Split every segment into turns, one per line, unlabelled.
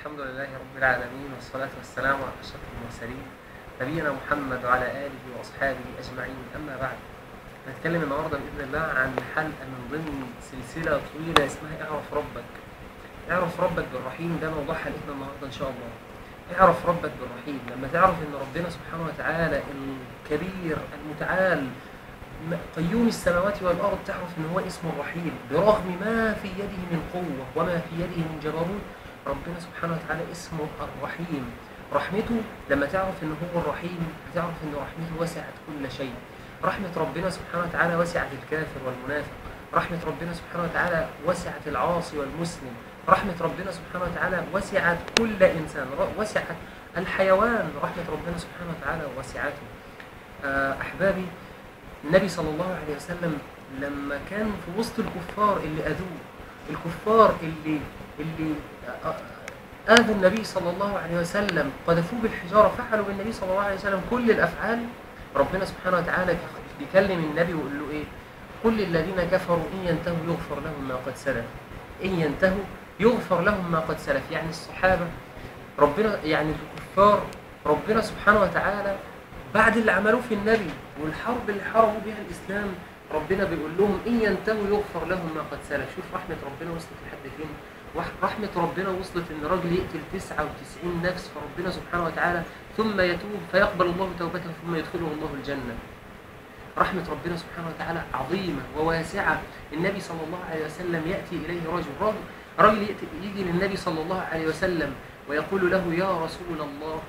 الحمد لله رب العالمين، والصلاة والسلام على أشرف المرسلين نبينا محمد وعلى آله وأصحابه أجمعين. أما بعد، هنتكلم النهارده بإذن الله عن حلقة من ضمن سلسلة طويلة اسمها اعرف ربك. اعرف ربك بالرحيم، ده موضوع حلقتنا النهارده إن شاء الله. اعرف ربك بالرحيم، لما تعرف إن ربنا سبحانه وتعالى الكبير المتعال قيوم السماوات والأرض، تعرف إن هو اسمه الرحيم برغم ما في يده من قوة وما في يده من جبروت. ربنا سبحانه وتعالى اسمه الرحيم. رحمته لما تعرف إن هو الرحيم هتعرف إن رحمته وسعت كل شيء. رحمة ربنا سبحانه وتعالى وسعت الكافر والمنافق. رحمة ربنا سبحانه وتعالى وسعت العاصي والمسلم. رحمة ربنا سبحانه وتعالى وسعت كل إنسان، وسعت الحيوان. رحمة ربنا سبحانه وتعالى وسعته. أحبابي، النبي صلى الله عليه وسلم لما كان في وسط الكفار اللي أذوه، الكفار اللي آذوا النبي صلى الله عليه وسلم، قذفوه بالحجارة، فعلوا بالنبي صلى الله عليه وسلم كل الأفعال، ربنا سبحانه وتعالى بيكلم النبي ويقول له إيه؟ كل الذين كفروا إن ينتهوا يغفر لهم ما قد سلف. إن ينتهوا يغفر لهم ما قد سلف، يعني الصحابة، ربنا يعني الكفار، ربنا سبحانه وتعالى بعد اللي عملوه في النبي والحرب اللي حاربوا بها الإسلام، ربنا بيقول لهم إن ينتهوا يغفر لهم ما قد سلف. شوف رحمة ربنا وصلت لحد فين. رحمة ربنا وصلت إن راجل يقتل 99 نفس، فربنا سبحانه وتعالى ثم يتوب فيقبل الله توبته ثم يدخله الله الجنة. رحمة ربنا سبحانه وتعالى عظيمة وواسعة. النبي صلى الله عليه وسلم يأتي إليه رجل يجي للنبي صلى الله عليه وسلم ويقول له يا رسول الله،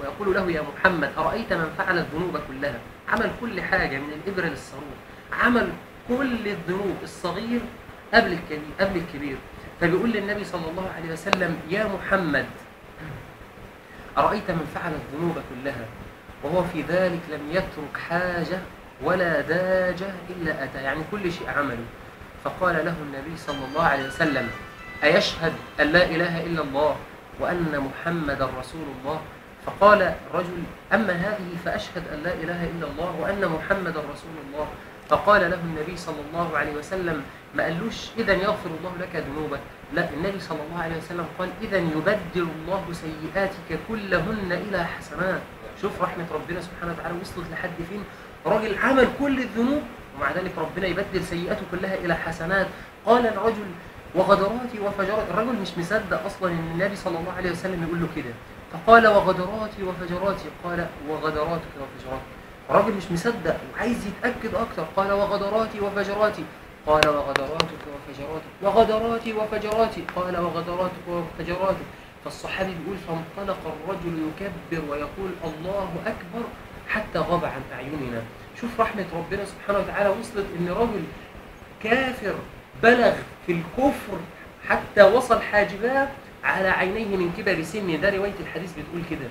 ويقول له يا محمد، أرأيت من فعل الذنوب كلها، عمل كل حاجة من الإبر للصاروخ، عمل كل الذنوب، الصغير قبل الكبير. فبيقول للنبي صلى الله عليه وسلم يا محمد، أرأيت من فعل الذنوب كلها وهو في ذلك لم يترك حاجة ولا داجة إلا أتى، يعني كل شيء عمله. فقال له النبي صلى الله عليه وسلم أيشهد أن لا إله إلا الله وأن محمد رسول الله؟ فقال رجل أما هذه فأشهد أن لا إله إلا الله وأن محمد رسول الله. فقال له النبي صلى الله عليه وسلم ما قالوش إذن يغفر الله لك ذنوبك، لا، النبي صلى الله عليه وسلم قال إذن يبدل الله سيئاتك كلهن إلى حسنات. شوف رحمة ربنا سبحانه وتعالى وصلت لحد فين. راجل عمل كل الذنوب ومع ذلك ربنا يبدل سيئاته كلها إلى حسنات. قال الرجل وغدراتي وفجراتي، الرجل مش مصدق أصلا إن النبي صلى الله عليه وسلم يقول له كده. فقال وغدراتي وفجراتي، قال وغدراتك وفجراتك. الراجل مش مصدق وعايز يتأكد أكتر، قال وغدراتي وفجراتي، قال وغدراتك وفجراتك، وغدراتي وفجراتي، قال وغدراتك وفجراتك. فالصحابي بيقول فانطلق الرجل يكبر ويقول الله أكبر حتى غاب عن أعيننا. شوف رحمة ربنا سبحانه وتعالى وصلت إن رجل كافر بلغ في الكفر حتى وصل حاجباه على عينيه من كبر سنه، ده رواية الحديث بتقول كده.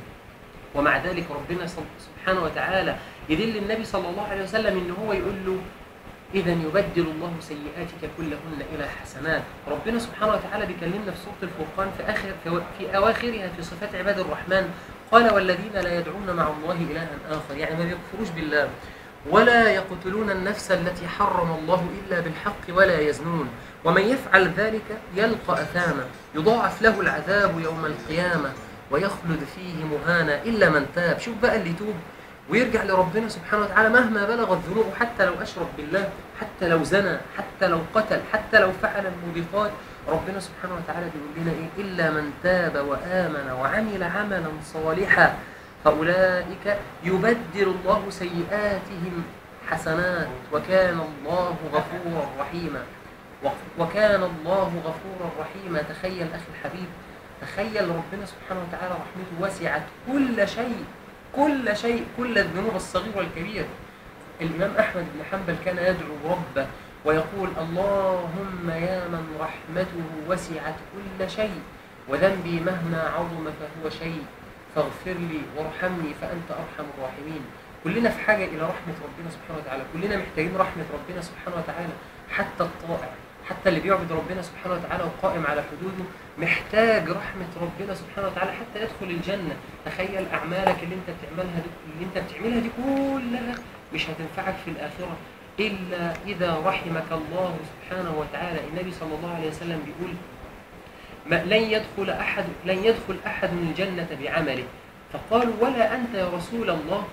ومع ذلك ربنا سبحانه وتعالى يدل النبي صلى الله عليه وسلم إن هو يقول له إذن يبدل الله سيئاتك كلهن إلى حسنات. ربنا سبحانه وتعالى بيكلمنا في سورة الفرقان في أواخرها في صفات عباد الرحمن، قال والذين لا يدعون مع الله إلها آخر، يعني ما بيكفروش بالله، ولا يقتلون النفس التي حرم الله إلا بالحق ولا يزنون ومن يفعل ذلك يلقى أثاما يضاعف له العذاب يوم القيامة ويخلد فيه مهانا إلا من تاب. شوف بقى اللي يتوب ويرجع لربنا سبحانه وتعالى مهما بلغت ذنوبه، حتى لو أشرك بالله، حتى لو زنى، حتى لو قتل، حتى لو فعل الموبقات، ربنا سبحانه وتعالى بيقول لنا إيه؟ إلا من تاب وآمن وعمل عملا صالحا فأولئك يبدل الله سيئاتهم حسنات وكان الله غفورا رحيما. وكان الله غفورا رحيما. تخيل أخي الحبيب، تخيل ربنا سبحانه وتعالى رحمته وسعت كل شيء، كل شيء، كل الذنوب الصغيرة والكبيرة. الإمام أحمد بن حنبل كان يدعو ربه ويقول اللهم يا من رحمته وسعت كل شيء وذنبي مهما عظم فهو شيء فاغفر لي وارحمني فأنت أرحم الراحمين. كلنا في حاجة إلى رحمة ربنا سبحانه وتعالى، كلنا محتاجين رحمة ربنا سبحانه وتعالى. حتى الطائع، حتى اللي بيعبد ربنا سبحانه وتعالى وقائم على حدوده محتاج رحمة ربنا سبحانه وتعالى حتى يدخل الجنة. تخيل أعمالك اللي انت بتعملها دي كلها مش هتنفعك في الآخرة إلا إذا رحمك الله سبحانه وتعالى. النبي صلى الله عليه وسلم بيقول لن يدخل أحد الجنة بعمله. فقالوا ولا أنت يا رسول الله،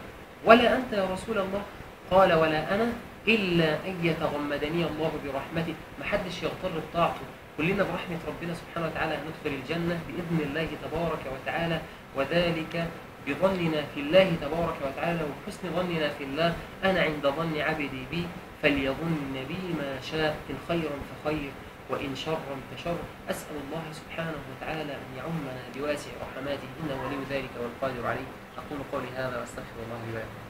ولا أنت يا رسول الله. قال ولا أنا إلا أن يتغمدني الله برحمته. ما حدش يغتر بطاعته، كلنا برحمة ربنا سبحانه وتعالى هندخل الجنة بإذن الله تبارك وتعالى، وذلك بظننا في الله تبارك وتعالى وحسن ظننا في الله. أنا عند ظن عبدي بي فليظن بي ما شاء، إن خيرا فخير وإن شرا فشر. أسأل الله سبحانه وتعالى أن يعمنا بواسع رحماته، إنه ولي ذلك والقادر عليه. أقول قولي هذا وأستغفر الله لي ولكم.